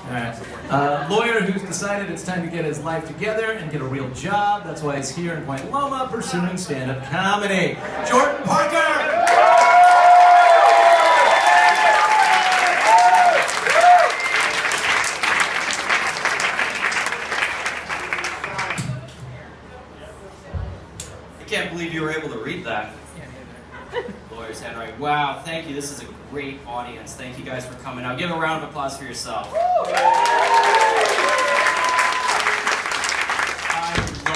Alright. Lawyer who's decided it's time to get his life together and get a real job. That's why he's here in Point Loma pursuing stand-up comedy. Jordan Parker! I can't believe you were able to read that. Lawyer's handwriting. Wow, thank you. This is a great audience. Thank you guys for coming out. Give a round of applause for yourself. I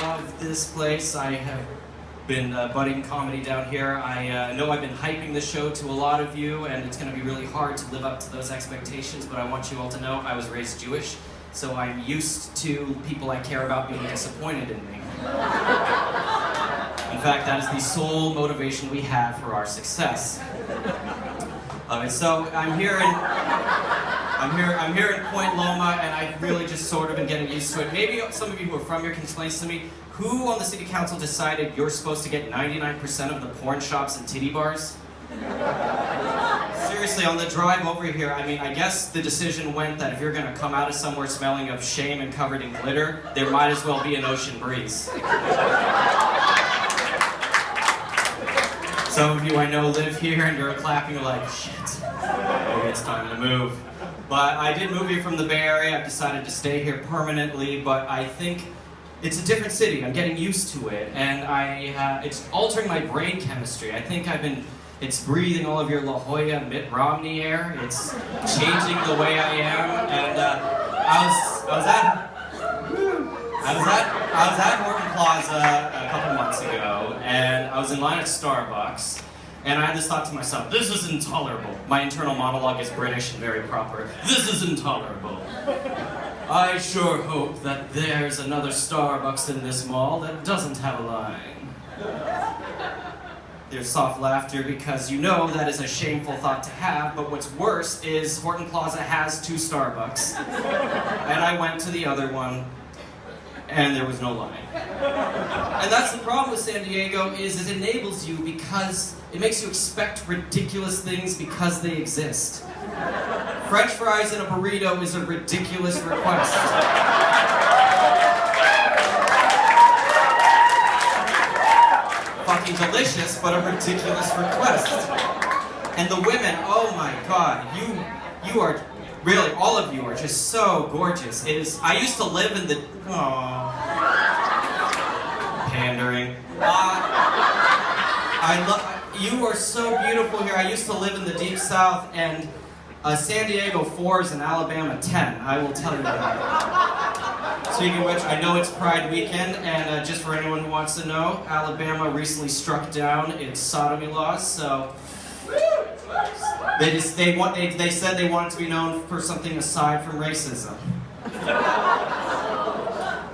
love this place. I have been budding comedy down here. I know I've been hyping the show to a lot of you, and it's going to be really hard to live up to those expectations, but I want you all to know I was raised Jewish, so I'm used to people I care about being disappointed in me. In fact, that is the sole motivation we have for our success. So I'm here in Point Loma, and I've really just sort of been getting used to it. Maybe some of you who are from here can explain to me, who on the city council decided you're supposed to get 99% of the porn shops and titty bars? Seriously, on the drive over here, I mean, I guess the decision went that if you're gonna come out of somewhere smelling of shame and covered in glitter, there might as well be an ocean breeze. Some of you I know live here and you're clapping, you're like, shit, maybe it's time to move. But I did move here from the Bay Area. I've decided to stay here permanently, but I think it's a different city. I'm getting used to it, and it's altering my brain chemistry. I think it's breathing all of your La Jolla, Mitt Romney air. It's changing the way I am, and I was at Horton Plaza a couple months ago, and I was in line at Starbucks, and I had this thought to myself, this is intolerable. My internal monologue is British and very proper. This is intolerable. I sure hope that there's another Starbucks in this mall that doesn't have a line. There's soft laughter because you know that is a shameful thought to have, but what's worse is Horton Plaza has 2 Starbucks, and I went to the other one, and there was no line. And that's the problem with San Diego, is it enables you because it makes you expect ridiculous things because they exist. French fries and a burrito is a ridiculous request. Fucking delicious, but a ridiculous request. And the women, oh my god, you are really, all of you are just so gorgeous. I used to live in the, pandering. You are so beautiful here. I used to live in the Deep South, and San Diego 4s and Alabama 10, I will tell you that. Speaking of which, I know it's Pride weekend, and just for anyone who wants to know, Alabama recently struck down its sodomy laws, so they said they wanted to be known for something aside from racism.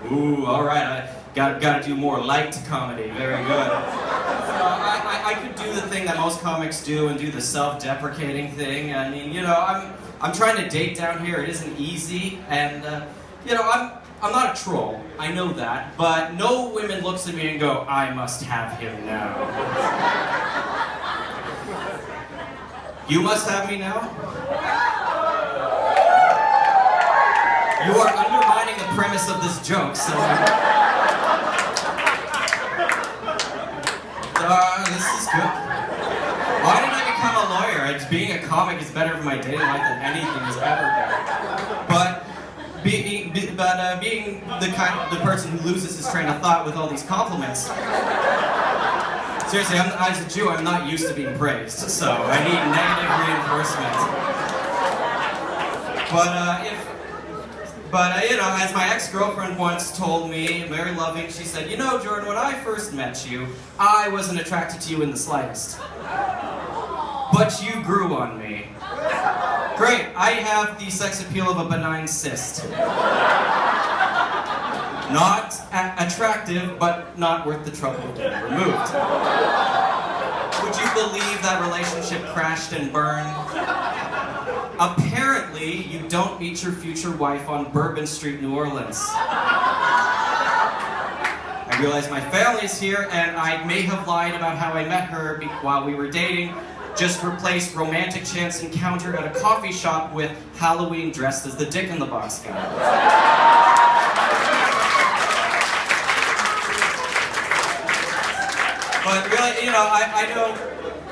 Ooh, all right, I got to do more light comedy. Very good. I could do the thing that most comics do and do the self-deprecating thing. I mean, you know, I'm trying to date down here. It isn't easy, and you know, I'm not a troll. I know that, but no women looks at me and go, I must have him now. You must have me now? You are undermining the premise of this joke, so... this is good. Why did I become a lawyer? Being a comic is better for my dating life than anything has ever been. But being the person who loses his train of thought with all these compliments. Seriously, as a Jew, I'm not used to being praised, so I need negative reinforcement. But you know, as my ex-girlfriend once told me, very loving, she said, you know, Jordan, when I first met you, I wasn't attracted to you in the slightest. But you grew on me. Great, I have the sex appeal of a benign cyst. Not attractive, but not worth the trouble of getting removed. Would you believe that relationship crashed and burned? Apparently, you don't meet your future wife on Bourbon Street, New Orleans. I realize my family is here, and I may have lied about how I met her while we were dating. Just replace romantic chance encounter at a coffee shop with Halloween dressed as the Dick in the Box guy. But really, you know, I know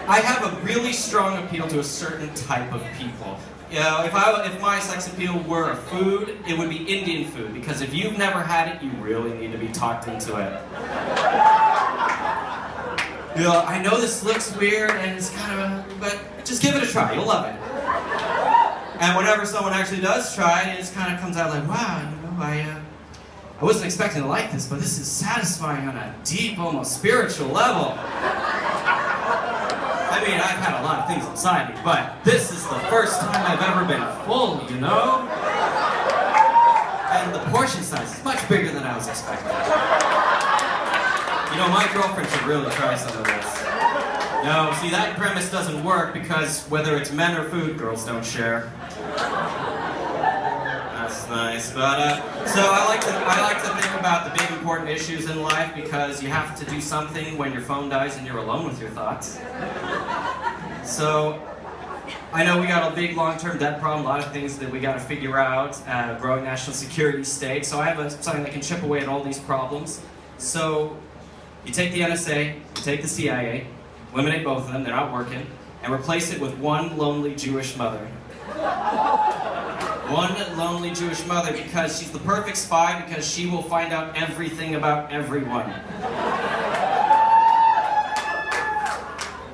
I have a really strong appeal to a certain type of people. You know, if my sex appeal were a food, it would be Indian food, because if you've never had it, you really need to be talked into it. You know, I know this looks weird and it's kind of, but just give it a try, you'll love it. And whenever someone actually does try it, just kind of comes out like, wow, you know, I wasn't expecting to like this, but this is satisfying on a deep, almost spiritual level. I mean, I've had a lot of things inside me, but this is the first time I've ever been full, you know? And the portion size is much bigger than I was expecting. You know, my girlfriend should really try some of this. No, see, that premise doesn't work because whether it's men or food, girls don't share. That's nice, but so I like to think about the big important issues in life, because you have to do something when your phone dies and you're alone with your thoughts. So I know we got a big long-term debt problem, a lot of things that we got to figure out, growing national security state. So I have something that can chip away at all these problems. So you take the NSA, you take the CIA, eliminate both of them, they're not working, and replace it with one lonely Jewish mother. One lonely Jewish mother, because she's the perfect spy, because she will find out everything about everyone.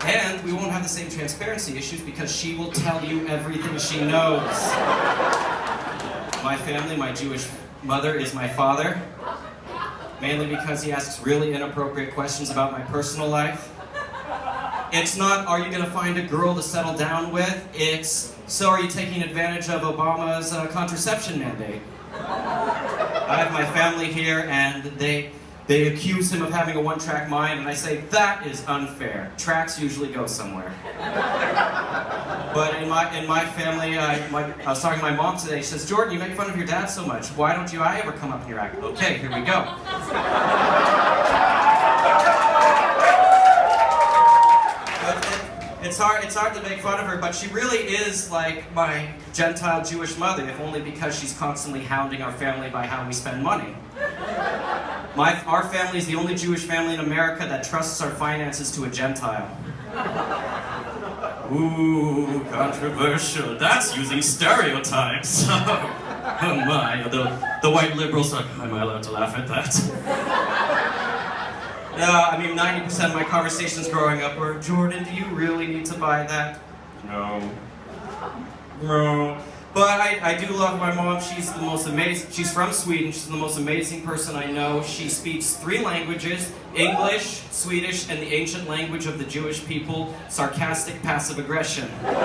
And we won't have the same transparency issues, because she will tell you everything she knows. My family, my Jewish mother is my father, mainly because he asks really inappropriate questions about my personal life. It's not, are you going to find a girl to settle down with? It's, so are you taking advantage of Obama's contraception mandate? I have my family here, and they accuse him of having a one-track mind, and I say, that is unfair. Tracks usually go somewhere. But in my family, I was talking to my mom today. She says, Jordan, you make fun of your dad so much. Why don't I ever come up in your act? Okay, here we go. It's hard to make fun of her, but she really is like my Gentile Jewish mother, if only because she's constantly hounding our family by how we spend money. Our family is the only Jewish family in America that trusts our finances to a Gentile. Ooh, controversial. That's using stereotypes. Oh my, the white liberals are, am I allowed to laugh at that? I mean, 90% of my conversations growing up were, Jordan, do you really need to buy that? No. No. But I do love my mom. She's the most amazing. She's from Sweden. She's the most amazing person I know. She speaks 3 languages: English, Swedish, and the ancient language of the Jewish people, sarcastic passive aggression. The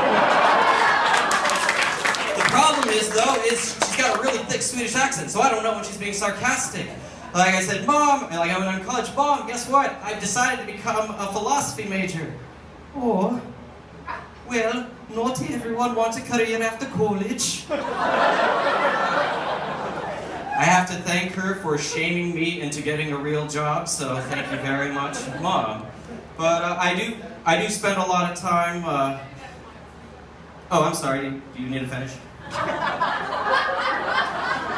problem is, though, she's got a really thick Swedish accent, so I don't know when she's being sarcastic. Like I said, Mom, like I went on college, Mom, guess what? I've decided to become a philosophy major. Oh, well, not everyone wants a career after college. I have to thank her for shaming me into getting a real job, so thank you very much, Mom. But I do spend a lot of time, oh, I'm sorry, do you need to finish?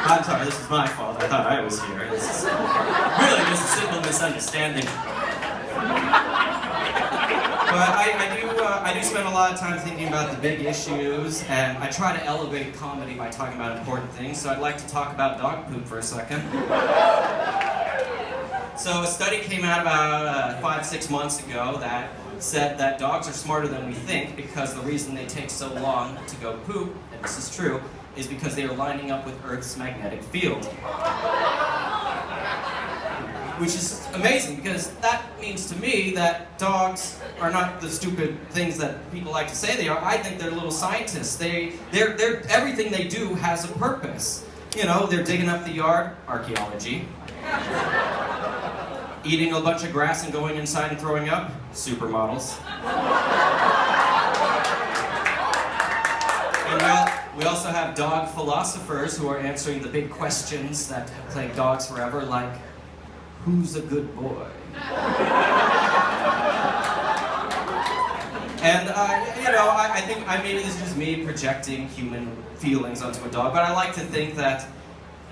I'm sorry, this is my fault. I thought I was here. This is really just a simple misunderstanding. But I do spend a lot of time thinking about the big issues, and I try to elevate comedy by talking about important things, so I'd like to talk about dog poop for a second. So a study came out about 5-6 months ago that said that dogs are smarter than we think, because the reason they take so long to go poop, and this is true, is because they are lining up with Earth's magnetic field. Which is amazing, because that means to me that dogs are not the stupid things that people like to say they are. I think they're little scientists. They're everything they do has a purpose. You know, they're digging up the yard, archaeology. Eating a bunch of grass and going inside and throwing up, supermodels. And we also have dog philosophers who are answering the big questions that have plagued dogs forever, like, who's a good boy? And you know, I think maybe this is just me projecting human feelings onto a dog, but I like to think that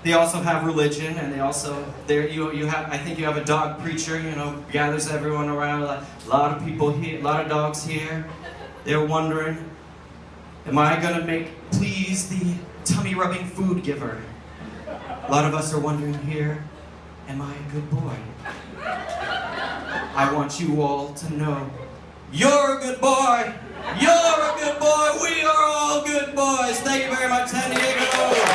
they also have religion, and they also you have. I think you have a dog preacher, you know, gathers everyone around. A lot of people here, a lot of dogs here. They're wondering, am I gonna please the tummy rubbing food giver? A lot of us are wondering here, am I a good boy? I want you all to know, you're a good boy. You're a good boy. We are all good boys. Thank you very much, San Diego.